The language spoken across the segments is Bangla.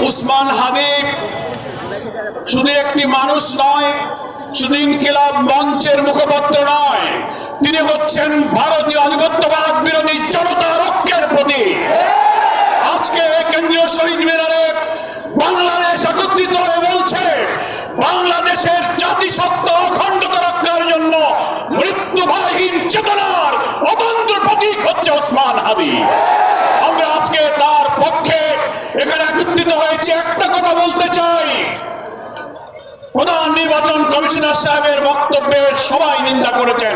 উসমান হাদি শুধু একটি মানুষ নয়, শুধু ইনকিলাব মঞ্চের মুখপত্র নয়, তিনি হচ্ছেন ভারতীয় আধিপত্যবাদ বিরোধী জনতার ঐক্যের প্রতীক। আজকে কেন্দ্রীয় শহীদ মিনারে বাংলাদেশ একত্রিত হয়ে বলছে, বাংলাদেশের জাতিসত্তা অখণ্ডতা রক্ষার জন্য মৃত্যুবাহীন চেতনার অতন্ত্র প্রতীক হচ্ছে ওসমান হাদি। আমরা আজকে তার পক্ষে এখানে একত্রিত হয়েছি। একটা কথা বলতে চাই, প্রধান নির্বাচন কমিশনার সাহেবের বক্তব্যের সবাই নিন্দা করেছেন।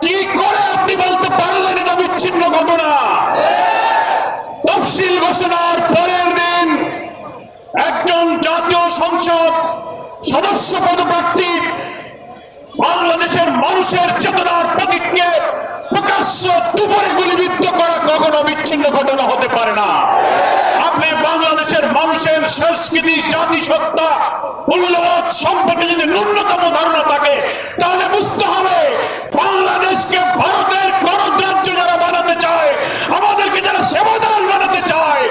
কি করে আপনি বলতে পারলেন এটা বিচ্ছিন্ন ঘটনা? তফসিল ঘোষণার পরের দিন একজন জাতীয় সংসদ সদস্য পদপ্রার্থী বাংলাদেশের মানুষের চেতনার প্রতীককে প্রকাশ্য দুপুরে গুলিবিদ্ধ করা কখনো বিচ্ছিন্ন ঘটনা হতে পারে না। আপনি বাংলাদেশের মানুষের সংস্কৃতি, জাতিসত্তা, মূল্যবোধ সম্পর্কে যদি ন্যূনতম ধারণা থাকে তাহলে বুঝতে হবে বাংলাদেশকে ভারতের গণরাজ্য যারা বানাতে চায়, আমাদেরকে যারা সেবাদার বানাতে চায়,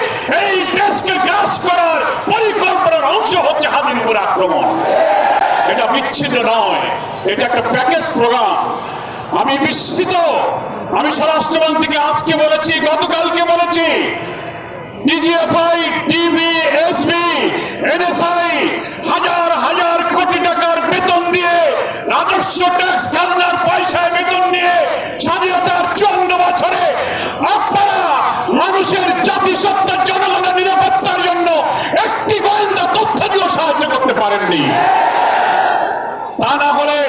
এই দেশকে গ্রাস করার পরিকল্পনার অংশ হচ্ছে হাদির উপর আক্রমণ। এটা বিচ্ছিন্ন নয়, এটা একটা প্যাকেজ প্রোগ্রাম। আমি বিস্মিত। আমি স্বরাষ্ট্রমন্ত্রীকে আজকে বলেছি, গতকালকে বলেছি, ডিজিএফআই, ডিবি, এসবি, এনএসআই হাজার হাজার কোটি টাকার বেতন দিয়ে, রাজস্ব ট্যাক্স খাজনার পয়সায় বেতন নিয়ে স্বাধীনতার 54 বছরে আপনারা মানুষের জাতিসত্তা, জনগণের নিরাপত্তার জন্য একটি গোয়েন্দা তথ্য দিয়েও সাহায্য করতে পারেননি। তা না হলে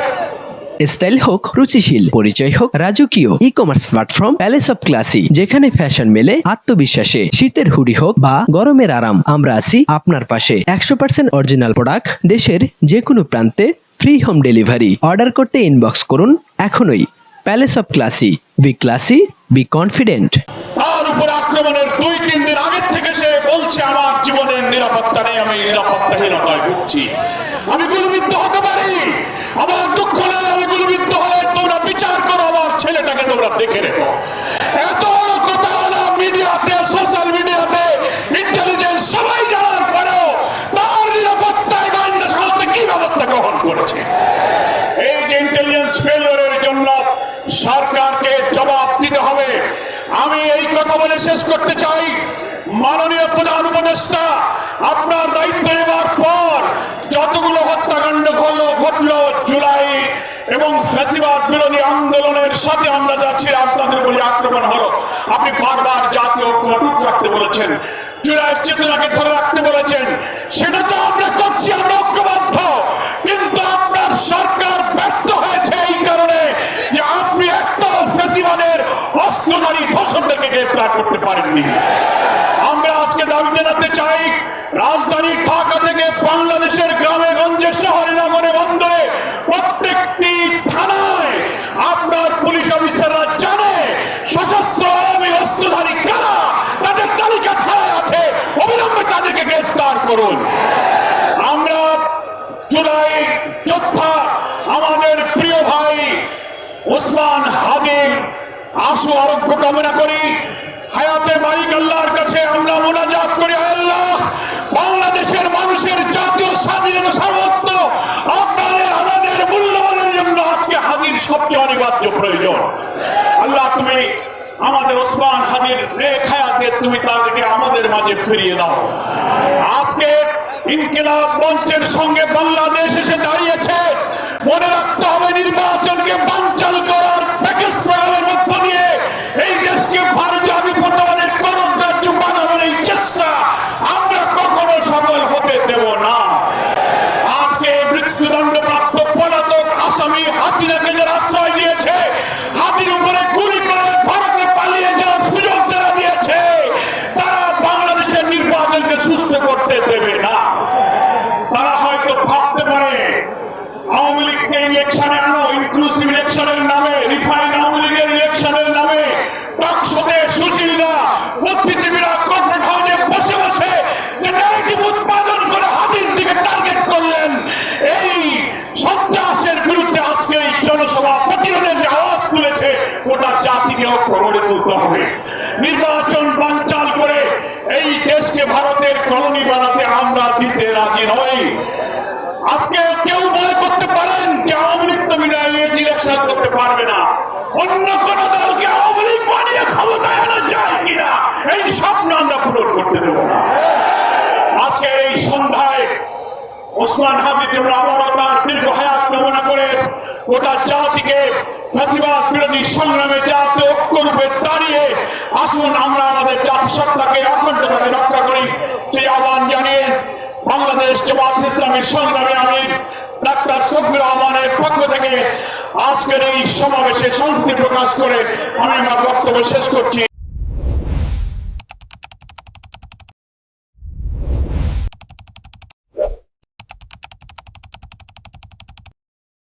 স্টাইল হোক রুচিশীল, পরিচয় হোক রাজকীয়, e commerce platform palace of classy, যেখানে ফ্যাশন মেলে আত্মবিশ্বাসে। শীতের হুডি হোক বা গরমের আরাম, আমরা আছি আপনার পাশে। 100% অরিজিনাল প্রোডাক্ট, দেশের যে কোনো প্রান্তে ফ্রি হোম ডেলিভারি। অর্ডার করতে ইনবক্স করুন এখনই। Palace of classy, B classy, be confident. তার উপর আক্রমণের 2-3 দিন আগের থেকে সে বলছে আমার জীবনের নিরাপত্তা নেই, আমি নিরাপত্তাহীনতায় ভুগছি, আমি গুলিবিদ্ধ হতে পারি, আমার দুঃখ নেই, আমি গুলিবিদ্ধ হলে তোমরা বিচার করো, আমার ছেলেটাকে তোমরা দেখে রেখো। এত বড় কথা বলা মিডিয়াতে, সোশ্যাল মিডিয়াতে, ইন্টেলিজেন্স সবাই জানার পরেও তার নিরাপত্তায় গোয়েন্দা সংস্থা কি ব্যবস্থা গ্রহণ করেছে? এই যে ইন্টেলিজেন্স ফেলিওরের জন্য সরকারকে জবাব দিতে হবে। আমি এই কথা বলে শেষ করতে চাই, মাননীয় প্রধান উপদেষ্টা, আপনার দায়িত্ব নেবার পর যতগুলো হত্যাকাণ্ড ঘটলো জুলাই এবং ফ্যাসিবাদ বিরোধী আন্দোলনের সাথে আমরা যাচ্ছি, আপনাদের বলে আক্রমণ হলো, আপনি বারবার জাতীয় ঐক্য অটুট রাখতে বলেছেন, জুলাইয়ের চেতনাকে ধরে রাখতে বলেছেন। সেটা তো আমরা করছি, আমরা ঐক্যবদ্ধ, কিন্তু আপনার সরকার ব্যর্থ হয়েছে এই কারণে যে আপনি একটা ফ্যাসিবাদের অস্ত্রধারী ধর্ষকদেরকে গ্রেফতার করতে পারেননি। আমরা আজকে দাবি জানাতে চাই, রাজধানী ঢাকা থেকে বাংলাদেশের গ্রামে গঞ্জে, শহরে, নগরে, বন্দরে প্রত্যেকটি থানায় আপনার পুলিশ অফিসাররা জানে সশস্ত্র অস্ত্রধারী কারা, তাদের তালিকা থানায় আছে, অবিলম্বে তাদেরকে গ্রেফতার করুন। আমরা জুলাই যোদ্ধা আমাদের প্রিয় ভাই ওসমান হাদির আশু আরোগ্য কামনা করি। হায়াতের মালিক আল্লাহর কাছে আমরা মুনাজাত করি, আল্লাহ বাংলাদেশের মানুষের জাতীয় স্বাধীনতা, সার্বত্র আপনাদের আমাদের মূল্যবোধের জন্য আজকে হাদির সবচেয়ে অনিবার্য প্রয়োজন। আল্লাহ তুমি আমাদের ওসমান হাদির নেক হায়াতে তুমি তাদেরকে আমাদের মাঝে ফিরিয়ে দাও। আজকে ইনকিলাব মঞ্চের সঙ্গে বাংলাদেশ এসে দাঁড়িয়েছে। মনে রাখতে হবে, নির্বাচনকে বানচাল করার প্যাকেজ প্রোগ্রামের মধ্য দিয়ে এই দেশকে ভারতীয় আধিপত্যবাদের গণরাজ্য বানানোর এই চেষ্টা আমরা কখনো সফল হতে দেব না। আজকে মৃত্যুদণ্ডপ্রাপ্ত পলাতক আসামি হাসিনাকে যারা আশ্রয় দিয়েছে, হাতির উপরে গুলি করে ভারতে পালিয়ে যাওয়ার সুযোগ যারা দিয়েছে, তারা বাংলাদেশের নির্বাচনকে সুষ্ঠু করতে দেবে না। তারা হয়তো ভাবতে পারে আওয়ামী লীগকে ইলেকশনে আনো, ইনক্লুসিভ ইলেকশনের নামে, রিফাইন আওয়ামী লীগের ইলেকশনের নামে টকশোতে সুশীলরা, বুদ্ধিজীবীরা কর্পোরেট হাউসে বসে বসে যে ন্যারেটিভ উৎপাদন করে হাতির দিকে টার্গেট করলেন। এই সন্ত্রাসের বিরুদ্ধে আজকে এই জনসভা প্রতিরোধের যে আওয়াজ তুলেছে, গোটা জাতিকে ঐক্য গড়ে তুলতে হবে। নির্বাচন বানচাল করে এই দেশকে ভারতের কলোনি বানাতে আমরা দিতে রাজি নই। আজকে কেউ মনে করতে পারেন যে আওয়ামী লীগ তো বিদায় নিয়েছে, ইলেকশন করতে পারবে না, অন্য কোন দলকে আওয়ামী লীগ বানিয়ে ক্ষমতায় আনা যায় কিনা এই স্বপ্ন আমরা পূরণ করতে দেব না। আজকের এই সন্ধ্যায় ওসমান হাদির জন্য আবারও তার দীর্ঘ হায়াত কামনা করে গোটা জাতিকে ফ্যাসিবাদ বিরোধী সংগ্রামে জাতীয় ঐক্যরূপে দাঁড়িয়ে আসুন আমরা আমাদের জাতিসত্তাকে অখণ্ডতাকে রক্ষা করি সেই আহ্বান জানিয়ে বাংলাদেশ জামাত ইসলামীর সংগ্রামী আমির ডাক্তার শফিউর রহমানের পক্ষ থেকে আজকের এই সমাবেশে সংহতি প্রকাশ করে আমি আমার বক্তব্য শেষ করছি।